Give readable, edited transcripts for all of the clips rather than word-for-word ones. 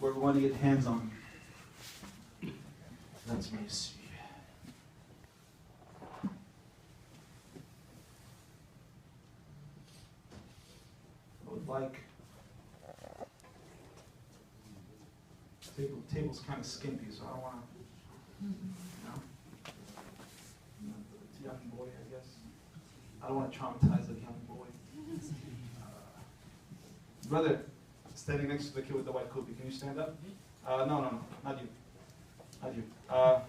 where we want to get hands on. Let me see. I would like, table's kind of skimpy, so I don't want to, young boy, I guess. I don't want to traumatize a young boy. Brother, standing next to the kid with the white kubi, can you stand up? No, not you. Not you.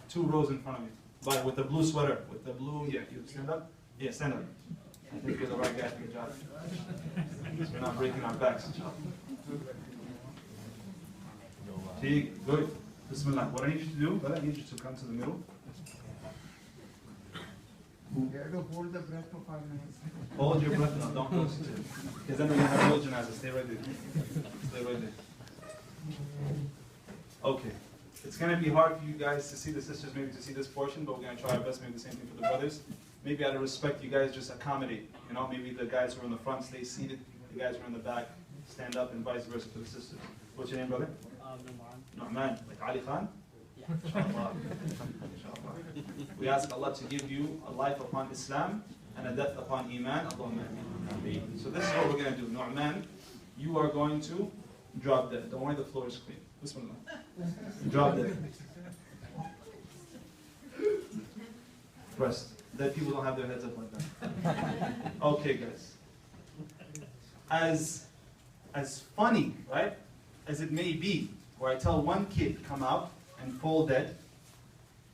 2 rows in front of you. Like with the blue sweater, with the blue, yeah, you stand up? Yeah, stand up. I think you're the right guy for the job. So we're not breaking our backs, inshallah. Good. Bismillah. What I need you to do, I need you to come to the middle. You have to hold the breath for 5 minutes. Hold your breath now, don't close it. Because then we're going to have no Janazaah. Stay right there. Stay right there. Okay. It's going to be hard for you guys to see the sisters, maybe to see this portion, but we're going to try our best, maybe the same thing for the brothers. Maybe out of respect, you guys just accommodate. You know, maybe the guys who are in the front stay seated, the guys who are in the back stand up, and vice versa for the sisters. What's your name, brother? Nu'man. Like Ali Khan? Yeah. Inshallah. Inshallah. We ask Allah to give you a life upon Islam and a death upon Iman. Allahumma ameen. So this is what we're going to do. Nu'man, you are going to drop dead. Don't worry, the floor is clean. Bismillah. Drop dead. Rest. Dead people don't have their heads up like that. Okay, guys. As funny, right, as it may be, where I tell one kid come out and fall dead,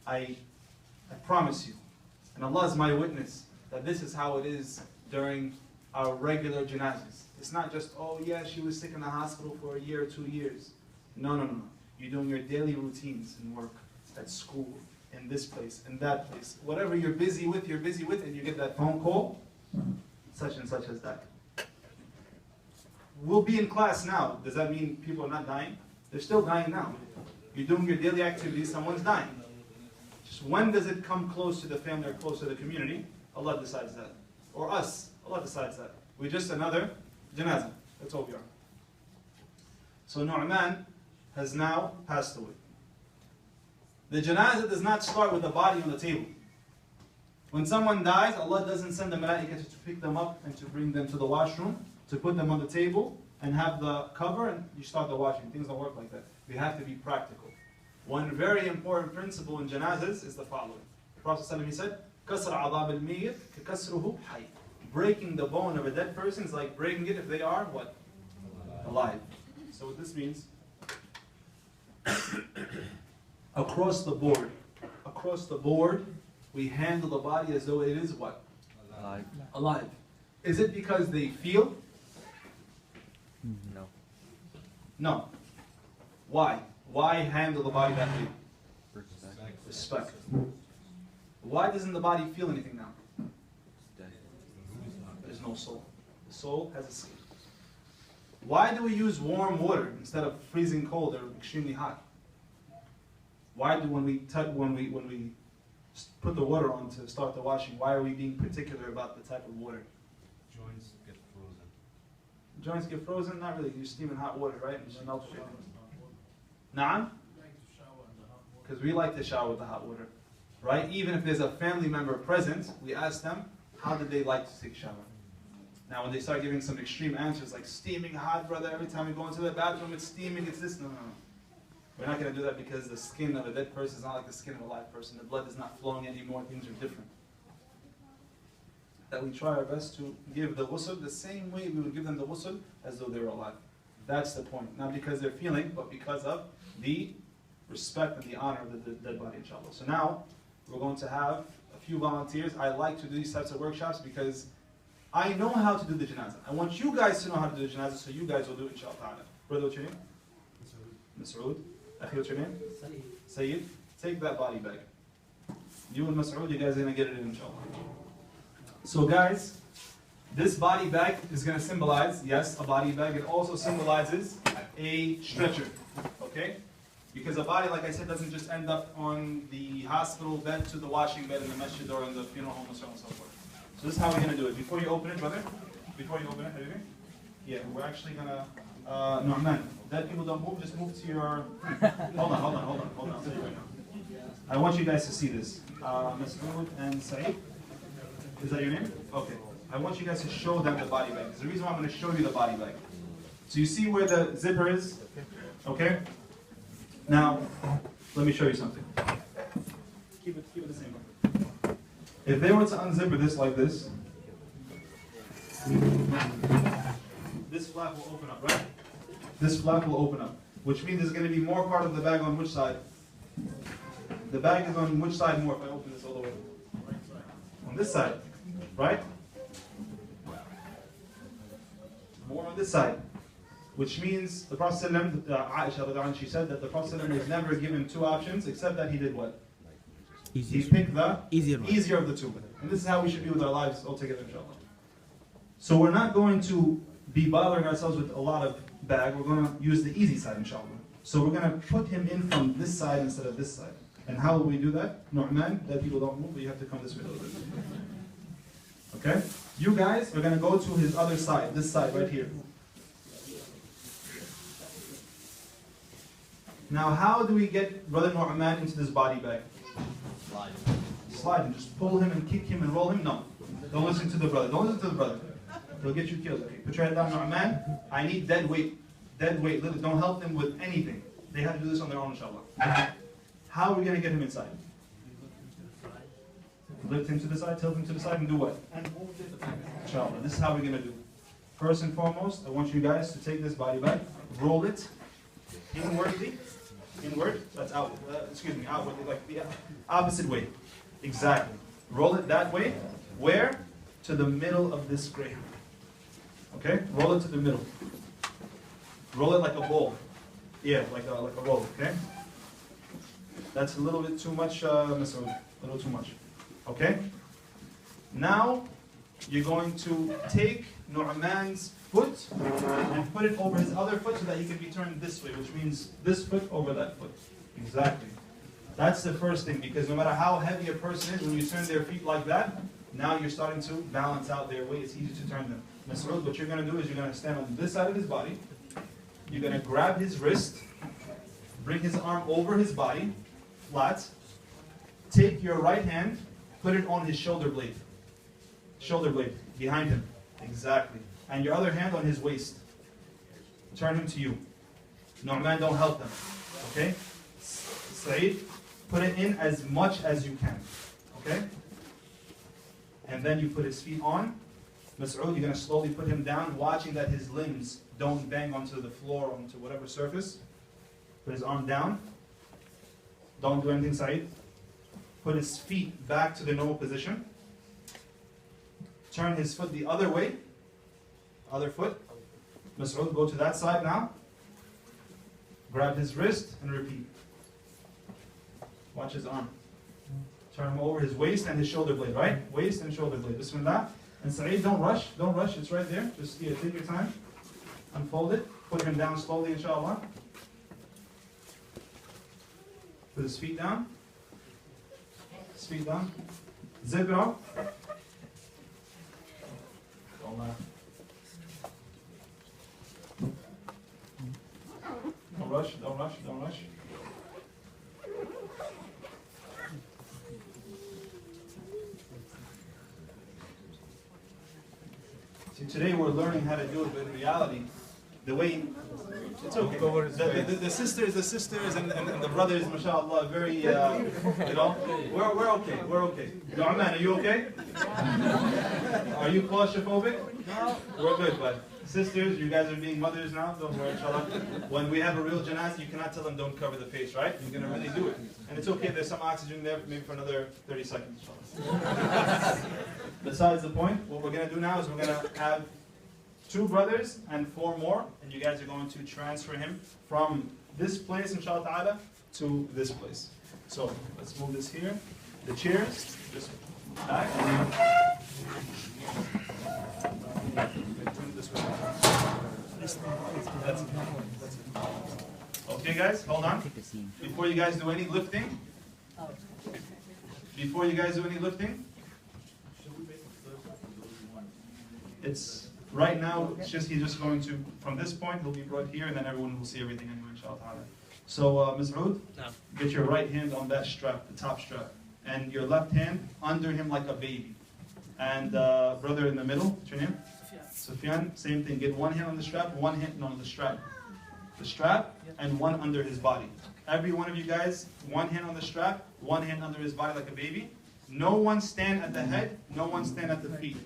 I promise you, and Allah is my witness, that this is how it is during our regular janazahs. It's not just, oh yeah, she was sick in the hospital for a year or 2 years. No. You're doing your daily routines in work, at school, in this place, in that place. Whatever you're busy with, and you get that phone call, such and such as that. We'll be in class now. Does that mean people are not dying? They're still dying now. You're doing your daily activities, someone's dying. Just when does it come close to the family or close to the community? Allah decides that. Or us, Allah decides that. We're just another Jannazah. That's all we are. So Nu'man has now passed away. The Jannazah does not start with the body on the table. When someone dies, Allah doesn't send the malaika to pick them up and to bring them to the washroom, to put them on the table and have the cover and you start the washing. Things don't work like that. We have to be practical. One very important principle in janazahs is the following. The Prophet ﷺ said, كَسْرَ عَضَابِ الْمِيِّتِ كَكَسْرُهُ حَيٍّ. Breaking the bone of a dead person is like breaking it if they are what? Alive. So what this means, across the board, we handle the body as though it is what? Alive. Is it because they feel? No. No. Why? Why handle the body that way? Respect. Why doesn't the body feel anything now? Dead. There's no soul. The soul has escaped. Why do we use warm water instead of freezing cold or extremely hot? Why do when we put the water on to start the washing, why are we being particular about the type of water? Joints get frozen. Joints get frozen? Not really. You steam in hot water, right? And just melt it. Na'am? Because we like to shower with the hot water, right? Even if there's a family member present, we ask them, how did they like to take a shower? Now when they start giving some extreme answers like steaming hot, brother, every time we go into the bathroom it's steaming, it's this, no. We're not going to do that because the skin of a dead person is not like the skin of a live person. The blood is not flowing anymore, things are different. That we try our best to give the ghusl the same way we would give them the ghusl as though they were alive. That's the point. Not because they're feeling, but because of the respect and the honor of the dead body, inshallah. So now, we're going to have a few volunteers. I like to do these types of workshops because I know how to do the janazah. I want you guys to know how to do the janazah, so you guys will do it, inshallah. Brother, what's your name? Mas'ud. Akhi, what's your name? Sayyid. Take that body bag. You and Mas'ud, you guys are going to get it in, inshallah. So guys, this body bag is going to symbolize, yes, a body bag. It also symbolizes a stretcher, okay? Because a body, like I said, doesn't just end up on the hospital bed to the washing bed in the masjid or in the funeral home and so on and so forth. So this is how we're going to do it. Before you open it, brother, before you open it, yeah, we're actually going to Nu'man. Dead people don't move, just move to your... Hold on. I'll tell you right now. I want you guys to see this. Mas'ud and Sa'id. Is that your name? Okay. I want you guys to show them the body bag. There's a reason why I'm going to show you the body bag. So you see where the zipper is? Okay? Now, let me show you something. Keep it the same way. If they were to unzipper this like this flap will open up, right? This flap will open up, which means there's going to be more part of the bag on which side? The bag is on which side more if I open this all the way? On this side, right? More on this side. Which means the Prophet Aisha, she said that the Prophet was never given two options except that he did what? He picked the easier of the two. And this is how we should be with our lives altogether, inshallah. So we're not going to be bothering ourselves with a lot of bag. We're going to use the easy side, inshallah. So we're going to put him in from this side instead of this side. And how will we do that? Nu'man, that people don't move, but you have to come this way a little bit. Okay? You guys are going to go to his other side, this side right here. Now, how do we get Brother Nu'man into this body bag? Slide him. Just pull him and kick him and roll him? No. Don't listen to the brother. Don't listen to the brother. He'll get you killed. Okay. Put your head down, Nu'man. I need dead weight. Dead weight. Don't help them with anything. They have to do this on their own, inshallah. How are we going to get him inside? Lift him to the side, tilt him to the side, and do what? Inshallah. This is how we're going to do. First and foremost, I want you guys to take this body bag, roll it inwardly. Inward, that's out. Outwardly, like the opposite way. Exactly. Roll it that way. Where? To the middle of this grave. Okay? Roll it to the middle. Roll it like a bowl. Yeah, like a roll. Okay? That's a little bit too much, Mas'ud. A little too much. Okay? Now, you're going to take Nu'man's foot and put it over his other foot so that he can be turned this way, which means this foot over that foot. Exactly. That's the first thing, because no matter how heavy a person is, when you turn their feet like that, now you're starting to balance out their weight. It's easy to turn them. Mas'ud, what you're going to do is you're going to stand on this side of his body. You're going to grab his wrist, bring his arm over his body, flat. Take your right hand, put it on his shoulder blade. Shoulder blade, behind him. Exactly. And your other hand on his waist. Turn him to you. Nu'man, don't help them. Okay? Sa'id, put it in as much as you can. Okay? And then you put his feet on. Mas'ud, you're going to slowly put him down, watching that his limbs don't bang onto the floor or onto whatever surface. Put his arm down. Don't do anything, Sa'id. Put his feet back to the normal position. Turn his foot the other way. Other foot. Mas'ud, go to that side now. Grab his wrist and repeat. Watch his arm. Turn him over his waist and his shoulder blade, right? Waist and shoulder blade. Bismillah. And Sa'id, don't rush. Don't rush. It's right there. Just take your time. Unfold it. Put him down slowly, inshallah. Put his feet down. His feet down. Zip it off. Don't laugh. Don't rush, don't rush, don't rush. See, today we're learning how to do it, but in reality, the way it's okay. The sisters and the brothers, mashallah, very, you know, we're okay, we're okay. Nu'man, are you okay? Are you claustrophobic? No. We're good, but sisters, you guys are being mothers now, don't worry, inshallah. When we have a real janazah, you cannot tell them don't cover the face, right? You're going to really do it. And it's okay, there's some oxygen there, maybe for another 30 seconds, inshallah. Besides the point, what we're going to do now is we're going to have 2 brothers and 4 more, and you guys are going to transfer him from this place, inshallah ta'ala, to this place. So, let's move this here. The chairs, just back. That's it. Okay guys, hold on. Before you guys do any lifting, Right now, it's just he's just going to, from this point, he'll be brought here, and then everyone will see everything anyway, inshallah ta'ala. So, Ms. Oud, get your right hand on that strap, the top strap, and your left hand under him like a baby. And brother in the middle, what's your name? Sufyan, same thing. Get one hand on the strap, one hand on the strap. The strap, and one under his body. Every one of you guys, one hand on the strap, one hand under his body like a baby. No one stand at the head, no one stand at the feet.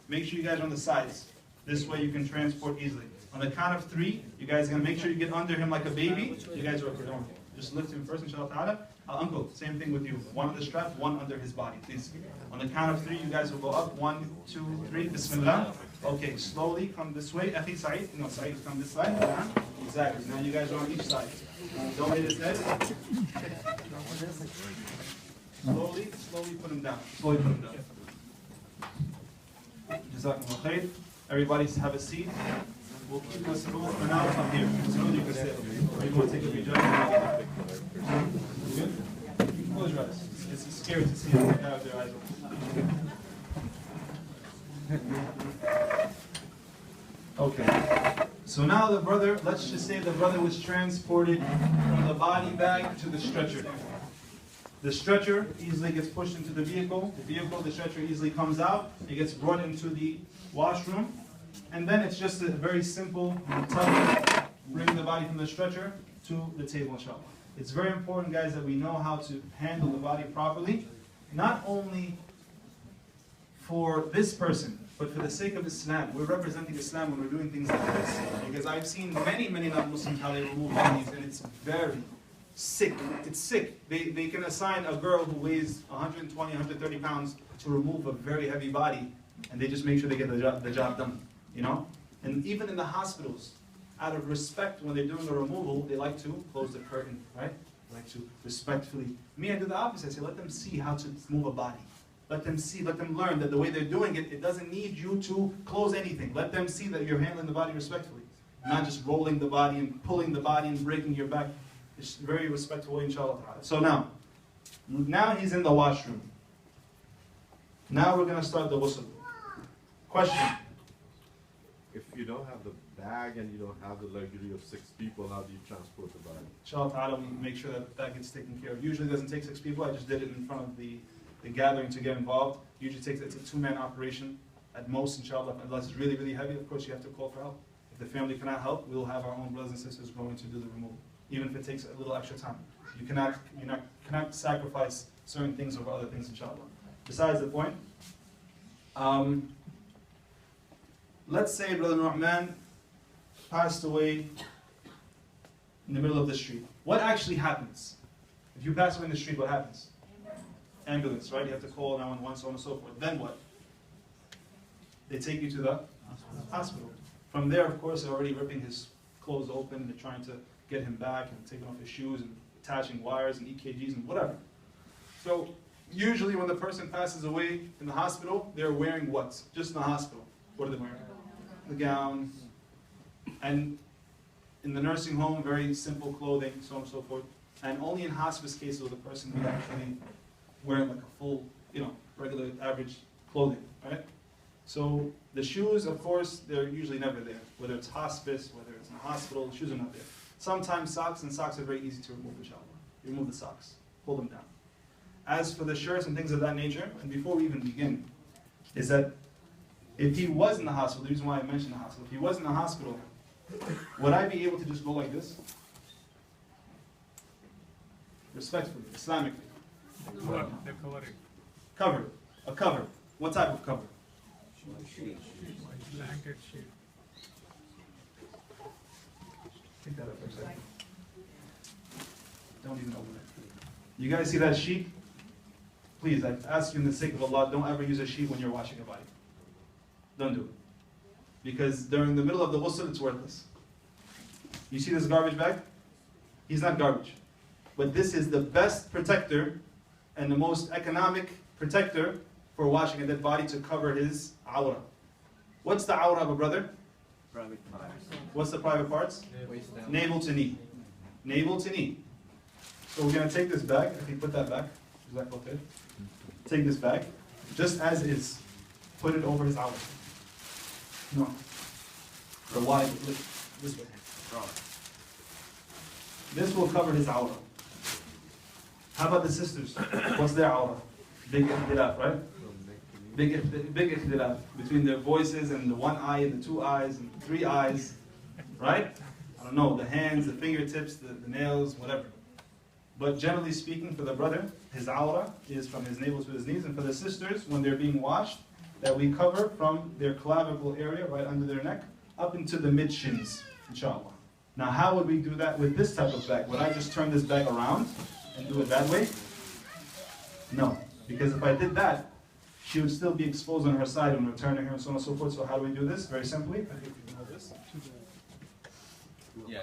Make sure you guys are on the sides. This way you can transport easily. On the count of 3, you guys are going to make sure you get under him like a baby. You guys are okay, don't worry. Just lift him first, inshallah ta'ala. Uncle, same thing with you. One on the strap, one under his body, please. On the count of 3, you guys will go up. 1, 2, 3, Bismillah. Okay, slowly come this way. Akhi Sa'id, no, Sa'id, come this side. Exactly. Now you guys are on each side. Don't hit his head. Slowly put him down. Slowly put him down. Jazakumullah khair. Everybody have a seat. We'll keep this rule for now from here. So you can sit. You want to take a vijay? Good? Close your eyes. It's scary to see them have their eyes open. Okay. So now the brother, let's just say the brother was transported from the body bag to the stretcher. The stretcher easily gets pushed into the vehicle. The stretcher easily comes out. It gets brought into the washroom. And then it's just a very simple tug, bring the body from the stretcher to the table, inshallah. It's very important, guys, that we know how to handle the body properly, not only for this person, but for the sake of Islam. We're representing Islam when we're doing things like this. Because I've seen many non-Muslims how they remove bodies, and it's very sick. It's sick. They can assign a girl who weighs 120, 130 pounds to remove a very heavy body, and they just make sure they get the job done. You know? And even in the hospitals, out of respect, when they're doing the removal, they like to close the curtain, right? They like to respectfully. Me, I do the opposite. I say, let them see how to move a body. Let them see, let them learn that the way they're doing it, it doesn't need you to close anything. Let them see that you're handling the body respectfully. Not just rolling the body and pulling the body and breaking your back. It's very respectful, inshallah. So now he's in the washroom. Now we're going to start the ghusl. Question. If you don't have the bag and you don't have the luxury of 6 people, how do you transport the body? Inshallah ta'ala, we make sure that that gets taken care of. Usually it doesn't take 6 people. I just did it in front of the gathering to get involved. Usually it's a 2-man operation at most, inshallah, unless it's really, really heavy. Of course, you have to call for help. If the family cannot help, we'll have our own brothers and sisters going to do the removal, even if it takes a little extra time. You cannot sacrifice certain things over other things, inshallah. Besides the point, let's say Brother Nu'man passed away in the middle of the street. What actually happens? If you pass away in the street, what happens? Ambulance, right? You have to call 911, so on and so forth. Then what? They take you to the hospital. From there, of course, they're already ripping his clothes open. They're trying to get him back and taking off his shoes and attaching wires and EKGs and whatever. So usually when the person passes away in the hospital, they're wearing what? Just in the hospital. What are they wearing? The gown. And in the nursing home, very simple clothing, so on and so forth. And only in hospice cases will the person be actually wearing like a full, regular average clothing, right? So the shoes, of course, they're usually never there. Whether it's hospice, whether it's in a hospital, the shoes are not there. Sometimes socks, and socks are very easy to remove, inshallah. You remove the socks, pull them down. As for the shirts and things of that nature, and before we even begin, is that if he was in the hospital, the reason why I mentioned the hospital, if he was in the hospital, would I be able to just go like this? Respectfully, Islamically. The covering. Cover. A cover. What type of cover? Blanket sheet. Take that up for a second. Don't even open it. You guys see that sheet? Please, I ask you in the sake of Allah, don't ever use a sheet when you're washing a body. Don't do it. Because during the middle of the ghusl, it's worthless. You see this garbage bag? He's not garbage. But this is the best protector and the most economic protector for washing a dead body to cover his awrah. What's the awrah of a brother? Private parts. What's the private parts? Waist down. Navel to knee. Navel to knee. So we're going to take this bag. If you put that back. Is that okay? Take this bag. Just as is. Put it over his awrah. No. The wide, this way. This will cover his awrah. How about the sisters? What's their awrah? Big ikhtilaf, right? Big ikhtilaf between their voices and the one eye and the two eyes and three eyes, right? I don't know, the hands, the fingertips, the nails, whatever. But generally speaking, for the brother, his awrah is from his navel to his knees, and for the sisters, when they're being washed, that we cover from their clavicle area, right under their neck, up into the mid-shins, inshallah. Now, how would we do that with this type of bag? Would I just turn this bag around and do it that way? No, because if I did that, she would still be exposed on her side when we're turning her and so on and so forth. So how do we do this? Very simply, I think you know this. Yeah.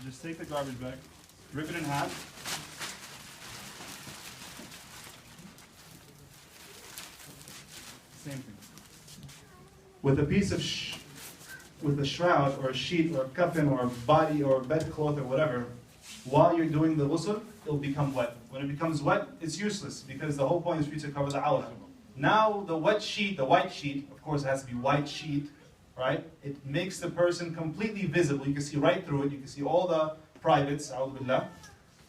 Just take the garbage bag, rip it in half. Same thing. With a piece of with a shroud or a sheet or a coffin or a body or a bedcloth or whatever, while you're doing the ghusl, it'll become wet. When it becomes wet, it's useless because the whole point is for you to cover the awrah. Now the wet sheet, the white sheet, of course it has to be white sheet, right? It makes the person completely visible. You can see right through it. You can see all the privates, a'udhu billah,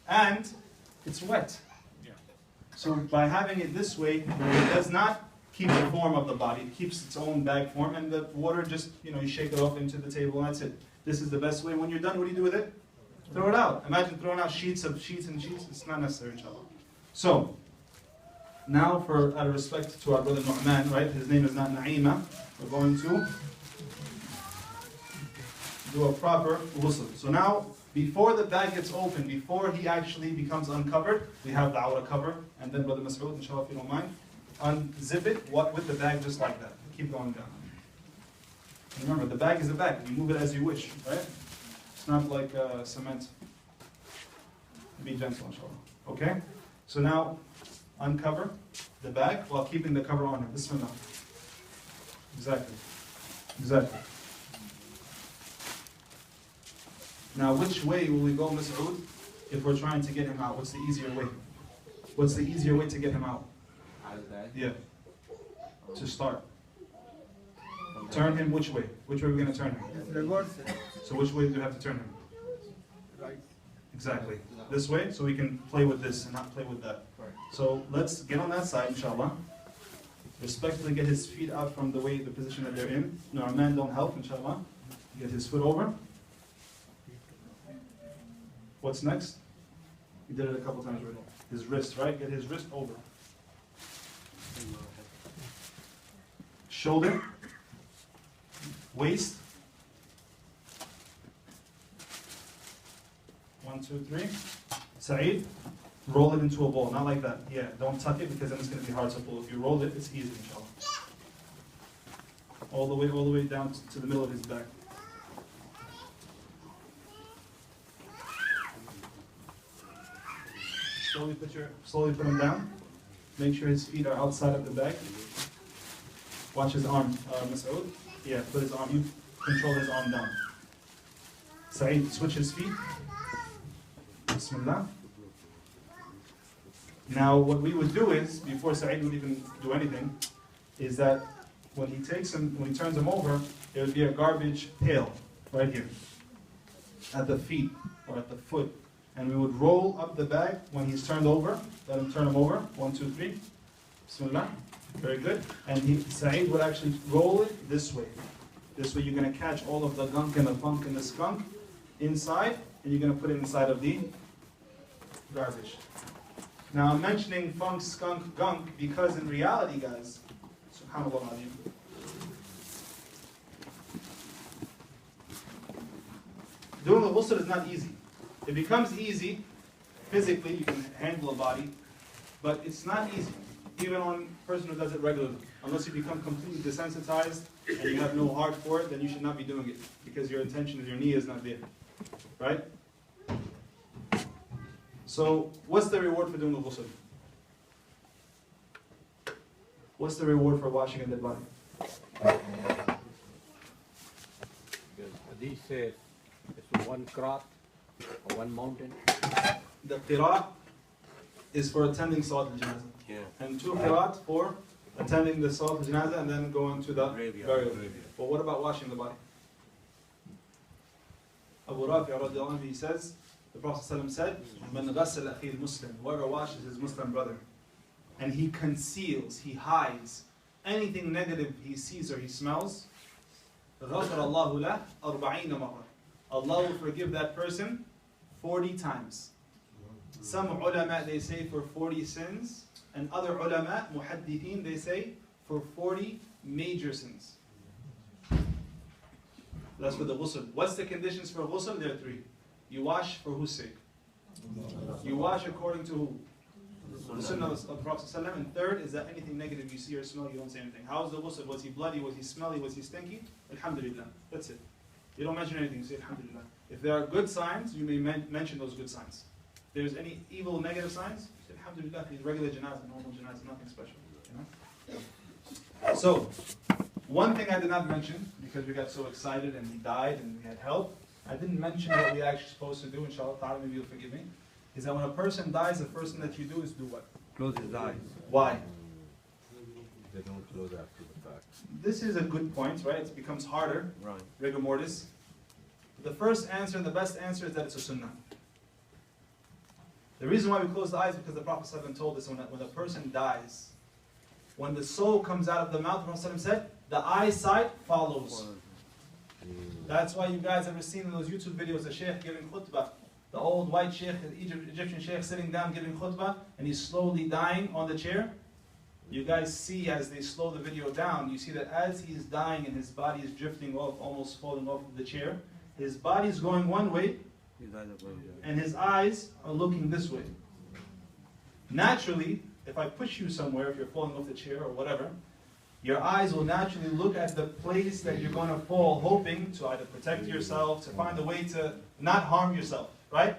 and it's wet. Yeah. So by having it this way, it does not keep the form of the body. It keeps its own bag form, and the water just, you shake it off into the table, and that's it. This is the best way. When you're done, what do you do with it? Throw it out. Imagine throwing out sheets and sheets. It's not necessary, inshallah. So, now out of respect to our brother Nu'man, right? His name is not Naima. We're going to do a proper ghusl. So now, before the bag gets open, before he actually becomes uncovered, we have the awrah cover, and then Brother Mas'ud, inshallah, if you don't mind, unzip it with the bag just like that. Keep going down. And remember, the bag is a bag. You move it as you wish, right? It's not like cement. Be gentle, inshallah. Okay? So now, uncover the bag while keeping the cover on it. Bismillah. Exactly. Exactly. Now, which way will we go, Mas'ud, if we're trying to get him out? What's the easier way? What's the easier way to get him out? Out of that? Yeah. To start. Turn him which way? Which way are we going to turn him? Reverse. So which way do we have to turn him? Right. Exactly. This way, so we can play with this and not play with that. So let's get on that side, inshallah. Respectfully get his feet out from the position that they're in. No, our man don't help, inshallah. Get his foot over. What's next? We did it a couple times already. His wrist, right? Get his wrist over. Shoulder. Waist. 1, 2, 3. Sa'id, roll it into a ball. Not like that. Yeah, don't tuck it because then it's going to be hard to pull. If you roll it, it's easy, inshallah. All the way down to the middle of his back. Slowly put him down. Make sure his feet are outside of the bag. Watch his arm, Mas'ud. Yeah, put his arm. You control his arm down. Sa'id, switch his feet. Bismillah. Now, what we would do is, before Sa'id would even do anything, is that when he turns him over, there would be a garbage pail right here, at the feet or at the foot, and we would roll up the bag when he's turned over. Let him turn him over. 1, 2, 3. Bismillah. Very good. And Sa'id would actually roll it this way. This way, you're going to catch all of the gunk and the funk and the skunk inside, and you're going to put it inside of the garbage. Now, I'm mentioning funk, skunk, gunk because in reality, guys, subhanAllah, Doing the ghusl is not easy. It becomes easy physically, you can handle a body, but it's not easy, even on a person who does it regularly. Unless you become completely desensitized and you have no heart for it, then you should not be doing it, because your intention is, your niyyah is not there. Right? So, what's the reward for doing the ghusl? What's the reward for washing a dead body? Hadith says it's one qiraat or one mountain. The qiraat is for attending Salat al-Janazah. Yeah. And 2 qiraat for attending the Salat al-Janazah and then going to the Graveyard. burial. But what about washing the body? Abu Rafi radiallahu anhu, he says, the Prophet ﷺ said, "Man ghassala akhil Muslim," whoever washes his Muslim brother, and he conceals, he hides anything negative he sees or he smells, غَفَرَ اللَّهُ لَهُ 40 مَرَّةً. Allah will forgive that person 40 times. Some ulama, they say for 40 sins, and other ulama, muhaddithin, they say for 40 major sins. That's for the ghusl. What's the conditions for ghusl? There are 3. You wash for whose sake? You wash according to who? The sunnah of the Prophet ﷺ. And third is that anything negative you see or smell, you don't say anything. How's the ghusl? Was he bloody? Was he smelly? Was he stinky? Alhamdulillah. That's it. You don't mention anything, you say Alhamdulillah. If there are good signs, you may mention those good signs. If there's any evil, negative signs, you say Alhamdulillah, he's regular janazah, normal janazah, nothing special. You know? So, one thing I did not mention, because we got so excited and he died and we had help, I didn't mention what we actually supposed to do, inshallah ta'ala, maybe you'll forgive me, is that when a person dies, the first thing that you do is do what? Close his eyes. Why? They don't close after the fact. This is a good point, right? It becomes harder, Right. rigor mortis. The first answer, the best answer is that it's a sunnah. The reason why we close the eyes is because the Prophet ﷺ told us when a person dies, when the soul comes out of the mouth, the Prophet ﷺ said, the eyesight follows. That's why you guys ever seen in those YouTube videos a sheikh giving khutbah, the old white sheikh, the Egyptian sheikh sitting down giving khutbah, and he's slowly dying on the chair. You guys see as they slow the video down, you see that as he's dying and his body is drifting off, almost falling off of the chair, his body is going one way, His eyes are going down. and his eyes are looking this way. Naturally, if I push you somewhere, if you're falling off the chair or whatever, your eyes will naturally look at the place that you're going to fall, hoping to either protect yourself, to find a way to not harm yourself, right?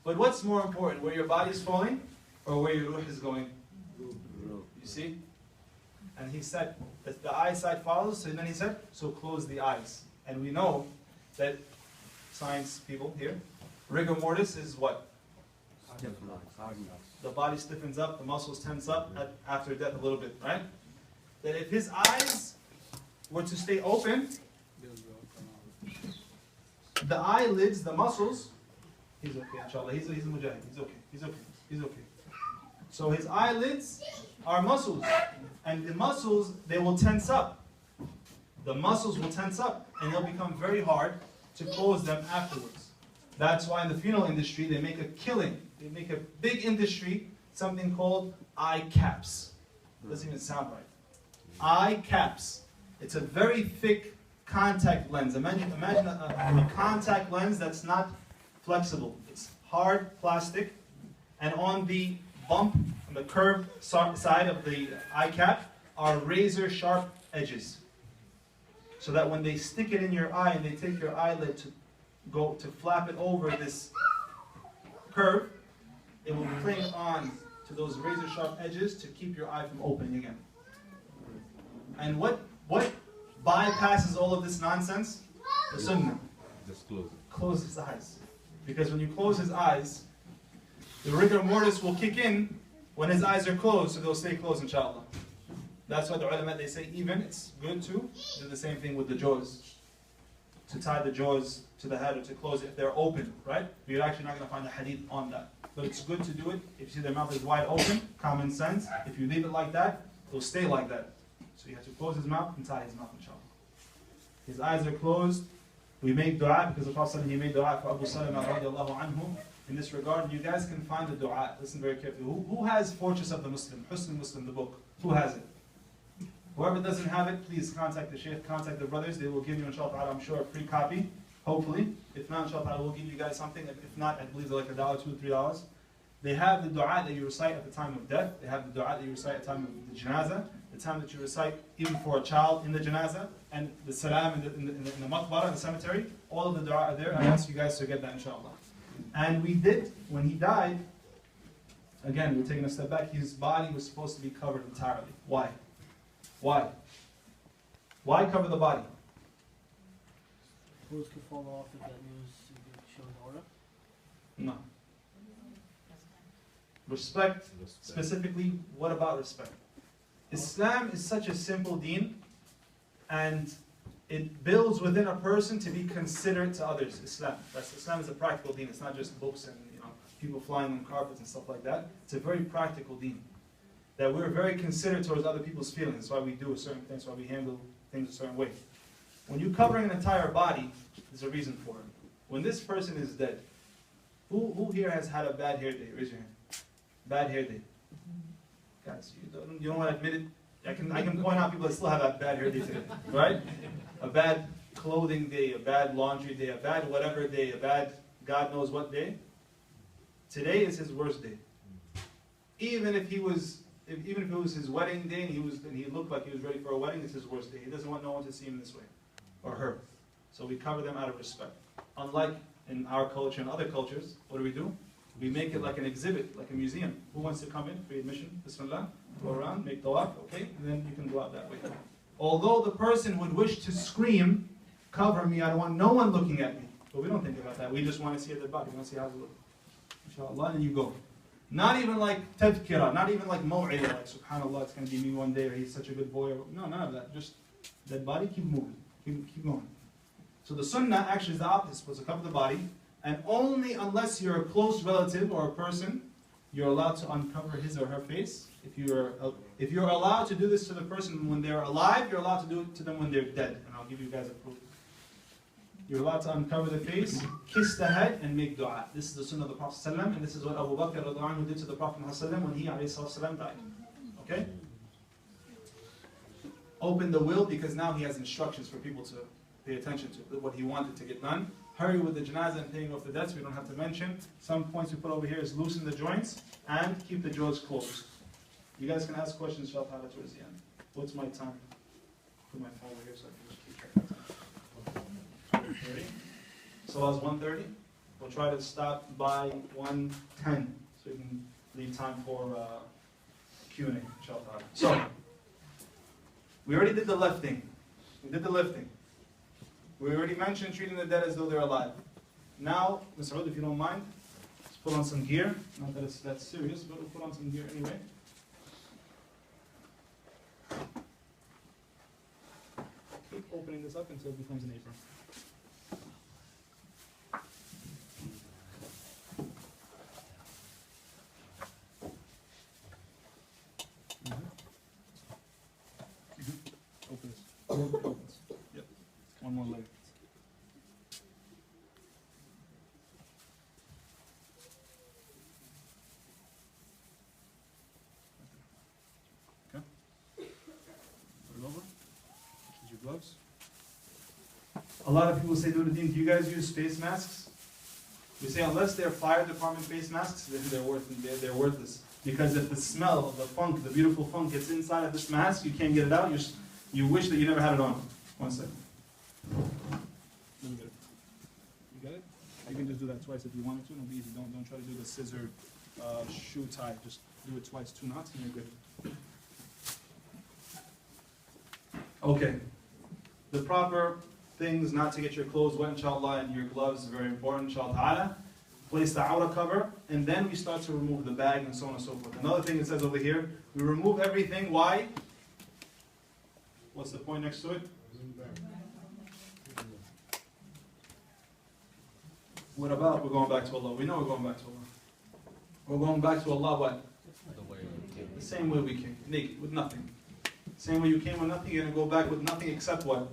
But what's more important, where your body is falling or where your ruh is going? You see? And he said that the eyesight follows, and then he said, so close the eyes. And we know that science people here, rigor mortis is what? The body stiffens up, the muscles tense up after death a little bit, right? That if his eyes were to stay open, the eyelids, the muscles, he's okay, inshallah, he's a mujahid, he's okay. So his eyelids are muscles, and the muscles, they will tense up. The muscles will tense up, and they'll become very hard to close them afterwards. That's why in the funeral industry, they make a killing. They make a big industry, something called eye caps. Doesn't even sound right. Eye caps. It's a very thick contact lens. Imagine a contact lens that's not flexible. It's hard plastic, and on the bump, on the curved side of the eye cap, are razor sharp edges. So that when they stick it in your eye and they take your eyelid to flap it over this curve, it will cling on to those razor sharp edges to keep your eye from opening again. And what bypasses all of this nonsense? The sunnah. Just close it. Close his eyes. Because when you close his eyes, the rigor mortis will kick in when his eyes are closed, so they'll stay closed, inshallah. That's why the ulama, they say even it's good to do the same thing with the jaws. To tie the jaws to the head or to close it if they're open, right? But you're actually not going to find a hadith on that. But it's good to do it if you see their mouth is wide open, common sense. If you leave it like that, it'll stay like that. So you have to close his mouth and tie his mouth, inshallah. His eyes are closed. We make dua because the Prophet he made dua for Abu Salama radiallahu anhu in this regard. You guys can find the dua. Listen very carefully. Who has Fortress of the Muslim? Husn Muslim, the book. Who has it? Whoever doesn't have it, please contact the Shaykh, contact the brothers. They will give you, inshallah, I'm sure, a free copy. Hopefully. If not, inshallah, we'll give you guys something. If not, I believe they're like $1, $2, $3. They have the dua that you recite at the time of death. They have the dua that you recite at the time of the Janazaah. The time that you recite even for a child in the Janazaah. And the salam in the maqbara, in the cemetery. All of the dua are there. I ask you guys to get that, inshallah. And we did, when he died, again, we're taking a step back, his body was supposed to be covered entirely. Why? Why? Why cover the body? Clothes could fall off if that news shows aura. No. Respect, specifically, what about respect? Islam is such a simple deen, and it builds within a person to be considerate to others. Islam is a practical deen. It's not just books and people flying on carpets and stuff like that. It's a very practical deen. That we're very considerate towards other people's feelings. That's why we do a certain thing. That's why we handle things a certain way. When you're covering an entire body, there's a reason for it. When this person is dead, who here has had a bad hair day? Raise your hand. Bad hair day. Guys, you don't want to admit it. I can point out people that still have a bad hair day today, right? A bad clothing day, a bad laundry day, a bad whatever day, a bad God knows what day. Today is his worst day. Even if it was his wedding day and he looked like he was ready for a wedding, it's his worst day. He doesn't want no one to see him this way, or her. So we cover them out of respect. Unlike in our culture and other cultures, what do? We make it like an exhibit, like a museum. Who wants to come in? Free admission. Bismillah. Go around, make tawaf, okay? And then you can go out that way. Although the person would wish to scream, cover me, I don't want no one looking at me. But we don't think about that. We just want to see their body. We want to see how it looks. Inshallah, and you go. Not even like tadhkira, not even like maw'idah, like subhanallah, it's going to be me one day, or he's such a good boy. No, none of that. Just that body, keep moving. Keep going. So the sunnah actually is the opposite. It's supposed to cover the body. And only unless you're a close relative or a person, you're allowed to uncover his or her face. If you're allowed to do this to the person when they're alive, you're allowed to do it to them when they're dead. And I'll give you guys a proof. You're allowed to uncover the face, kiss the head, and make dua. This is the sunnah of the Prophet ﷺ, and this is what Abu Bakr ﷺ did to the Prophet ﷺ when he ﷺ died. Okay? Open the will, because now he has instructions for people to pay attention to, what he wanted to get done. Hurry with the janazah and paying off the debts, we don't have to mention. Some points we put over here is loosen the joints and keep the jaws closed. You guys can ask questions, inshallah, towards the end. What's my time? Put my phone over here so I can just keep track of time. 1:30. So I was 1:30. We'll try to stop by 1:10 so we can leave time for Q&A, inshallah. So, we already did the lifting. We did the lifting. We already mentioned treating the dead as though they're alive. Now, Ms. Saud, if you don't mind, let's put on some gear. Not that it's that serious, but we'll put on some gear anyway. Keep opening this up until it becomes an apron. Open this. Yep. One more leg. Okay. Put it over. Use your gloves. A lot of people say, Uddin, do you guys use face masks? We say unless they're fire department face masks, then they're worthless. Because if the smell of the funk, the beautiful funk, gets inside of this mask, you can't get it out. You wish that you never had it on. One second. Let me get it. You got it? You can just do that twice if you wanted to. It'll be easy. Don't try to do the scissor shoe tie. Just do it twice, 2 knots, and you're good. Okay. The proper things not to get your clothes wet, inshallah, and your gloves is very important, inshallah. Place the outer cover, and then we start to remove the bag and so on and so forth. Another thing it says over here, we remove everything. Why? What's the point next to it? What about we're going back to Allah? We know we're going back to Allah. We're going back to Allah what? The same way we came, naked, with nothing. Same way you came with nothing, you're going to go back with nothing except what?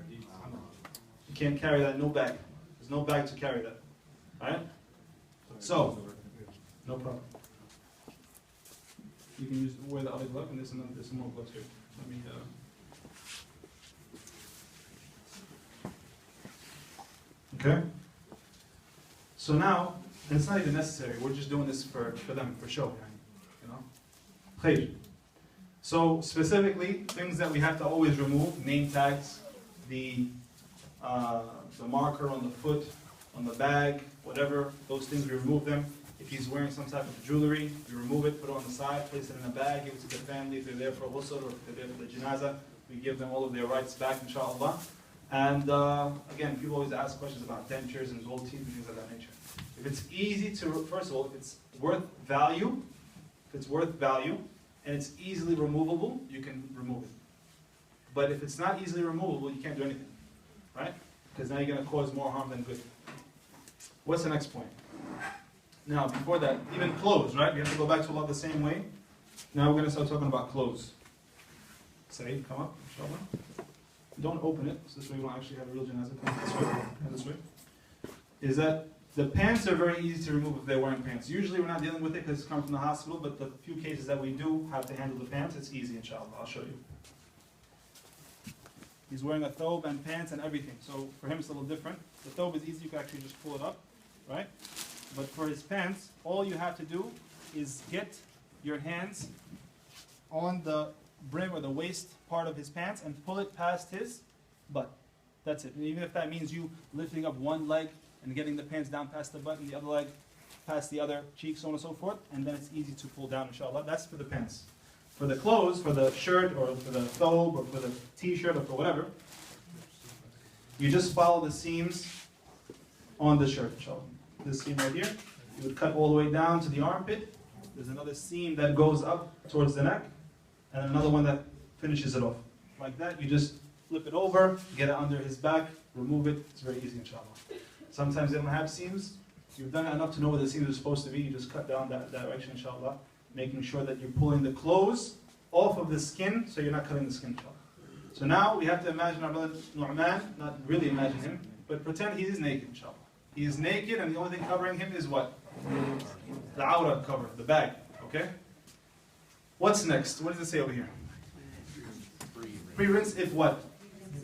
You can't carry that, no bag. There's no bag to carry that. Alright? So, no problem. You can wear the other glove, and there's some more gloves here. Let me, Okay? So now, and it's not even necessary, we're just doing this for them, for show. You know? Khair. So specifically, things that we have to always remove, name tags, the marker on the foot, on the bag, whatever, those things, we remove them. If he's wearing some type of jewelry, you remove it, put it on the side, place it in a bag, give it to the family. If they're there for ghusl or if they're there for the Janazaah, we give them all of their rights back, inshallah. And again, people always ask questions about dentures and gold teeth and things of that nature. If it's easy to, first of all, if it's worth value, and it's easily removable, you can remove it. But if it's not easily removable, you can't do anything, right? Because now you're going to cause more harm than good. What's the next point? Now, before that, even clothes, right? We have to go back to Allah the same way. Now we're going to start talking about clothes. Say, come up, inshallah. Don't open it, so this way we don't actually have a real Janazaah. Come this way, come this way. Is that the pants are very easy to remove if they're wearing pants. Usually we're not dealing with it because it's coming from the hospital, but the few cases that we do have to handle the pants, it's easy, inshallah. I'll show you. He's wearing a thobe and pants and everything, so for him it's a little different. The thobe is easy, you can actually just pull it up, right? But for his pants, all you have to do is get your hands on the brim or the waist part of his pants and pull it past his butt. That's it. And even if that means you lifting up one leg and getting the pants down past the butt and the other leg past the other cheek, so on and so forth, and then it's easy to pull down, inshallah. That's for the pants. For the clothes, for the shirt or for the thobe or for the t-shirt or for whatever, you just follow the seams on the shirt, inshallah. This seam right here, you would cut all the way down to the armpit. There's another seam that goes up towards the neck, and another one that finishes it off. Like that, you just flip it over, get it under his back, remove it. It's very easy, inshallah. Sometimes they don't have seams. You've done it enough to know where the seams are supposed to be. You just cut down that direction, inshallah, making sure that you're pulling the clothes off of the skin, so you're not cutting the skin, inshallah. So now we have to imagine our brother Nu'man, not really imagine him, but pretend he is naked, inshallah. He is naked, and the only thing covering him is what? The awrah cover, the bag, okay? What's next? What does it say over here? Pre-rinse if what?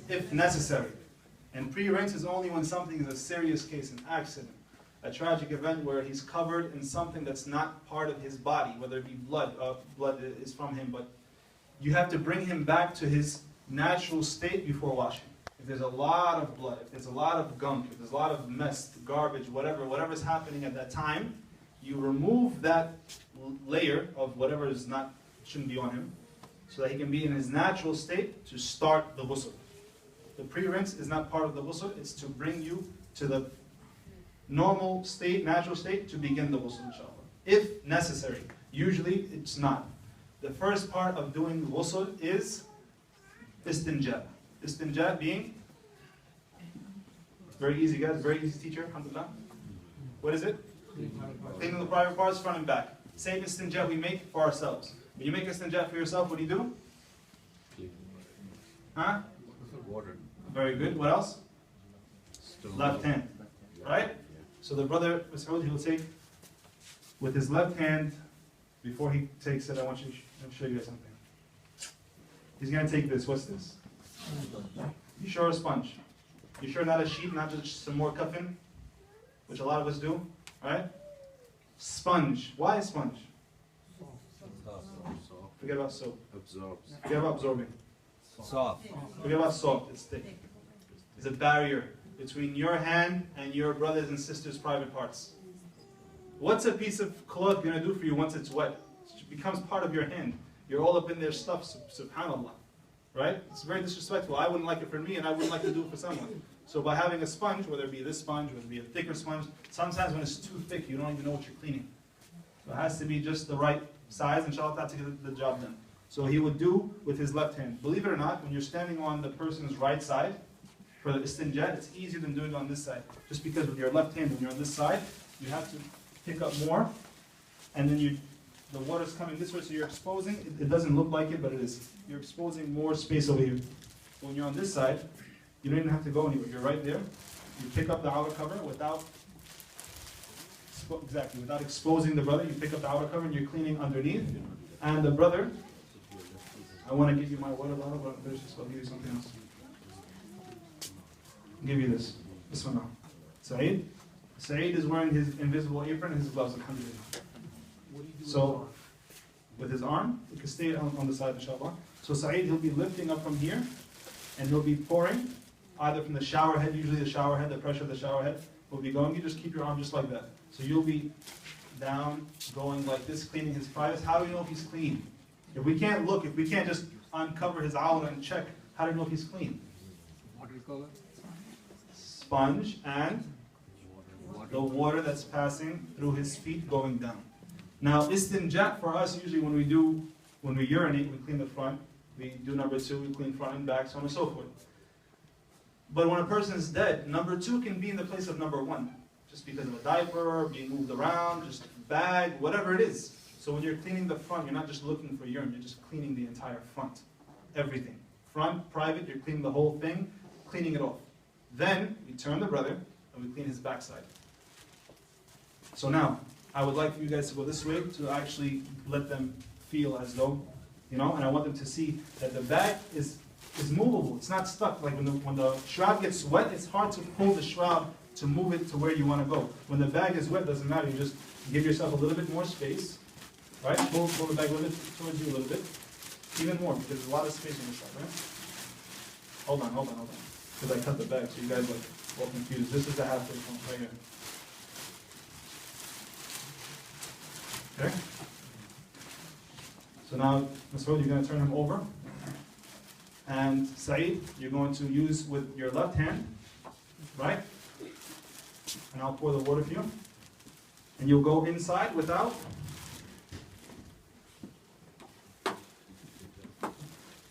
If necessary. And pre-rinse is only when something is a serious case, an accident, a tragic event where he's covered in something that's not part of his body, whether it be blood is from him, but you have to bring him back to his natural state before washing. If there's a lot of blood, if there's a lot of gunk, if there's a lot of mess, garbage, whatever's happening at that time, you remove that layer of whatever is not, shouldn't be on him, so that he can be in his natural state to start the ghusl. The pre-rinse is not part of the ghusl, it's to bring you to the normal state, natural state, to begin the ghusl, inshallah. If necessary. Usually it's not. The first part of doing ghusl is istinja. Istinja being very easy, guys, very easy teacher, alhamdulillah. What is it? Cleaning the private parts, front and back. Same istinja we make for ourselves. When you make istinja for yourself, what do you do? Huh? Water. Very good. What else? Left hand. Right? So the brother Mas'ud, he will take with his left hand, before he takes it, I want you to show you guys something. He's going to take this. What's this? You sure a sponge? You sure not a sheet, not just some more cuffing? Which a lot of us do, right? Sponge. Why sponge? Forget about soap. Absorbs. Forget about absorbing. Soft. Forget about soft. It's thick. It's a barrier between your hand and your brothers and sisters' private parts. What's a piece of cloth going to do for you once it's wet? It becomes part of your hand. You're all up in their stuff, subhanAllah. Right? It's very disrespectful. I wouldn't like it for me, and I wouldn't like to do it for someone. So by having a sponge, whether it be this sponge, whether it be a thicker sponge, sometimes when it's too thick, you don't even know what you're cleaning. So it has to be just the right size, inshallah, to get the job done. So he would do with his left hand. Believe it or not, when you're standing on the person's right side, for the istinja, it's easier than doing it on this side. Just because with your left hand, when you're on this side, you have to pick up more, and then the water's coming this way, so you're exposing, it doesn't look like it, but it is. You're exposing more space over here. When you're on this side, you don't even have to go anywhere. You're right there. You pick up the outer cover without exposing the brother. You pick up the outer cover and you're cleaning underneath. And the brother, I want to give you my water bottle, but I'll give you something else. I'll give you this. This one now. Saeed? Saeed is wearing his invisible apron and his gloves, alhamdulillah. What do you do with So, the arm? with his arm, you can stay on the side, inshallah. So Saeed, he'll be lifting up from here, and he'll be pouring, either from the shower head, usually the shower head, the pressure of the shower head will be going. You just keep your arm just like that. So you'll be down, going like this, cleaning his privates. How do we know if he's clean? If we can't look, if we can't just uncover his awra and check, how do we know if he's clean? What do you call it? Sponge and the water that's passing through his feet going down. Now, istinja for us, usually when we urinate, we clean the front. We do number 2, we clean front and back, so on and so forth. But when a person is dead, number 2 can be in the place of number 1. Just because of a diaper, being moved around, just bag, whatever it is. So when you're cleaning the front, you're not just looking for urine, you're just cleaning the entire front. Everything. Front, private, you're cleaning the whole thing, cleaning it off. Then, we turn the brother, and we clean his backside. So now, I would like for you guys to go this way to actually let them feel as though, and I want them to see that the bag is movable. It's not stuck. Like when the shroud gets wet, it's hard to pull the shroud to move it to where you want to go. When the bag is wet, doesn't matter. You just give yourself a little bit more space, right? Pull the bag a little bit towards you a little bit, even more because there's a lot of space on this side, right? Hold on, because I cut the bag, so you guys like all confused. This is the halfway point right here. Okay? So now, Masoud, you're going to turn him over. And Saeed, you're going to use with your left hand, right? And I'll pour the water for you. And you'll go inside without.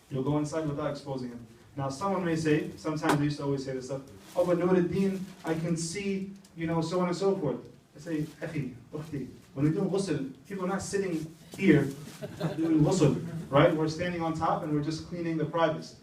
You'll go inside without exposing him. Now, someone may say, sometimes I used to always say this stuff, oh, but Noor Uddin, I can see, so on and so forth. I say, Akhi, Ukhti, when we do ghusl, people are not sitting here doing ghusl, right? We're standing on top and we're just cleaning the privates.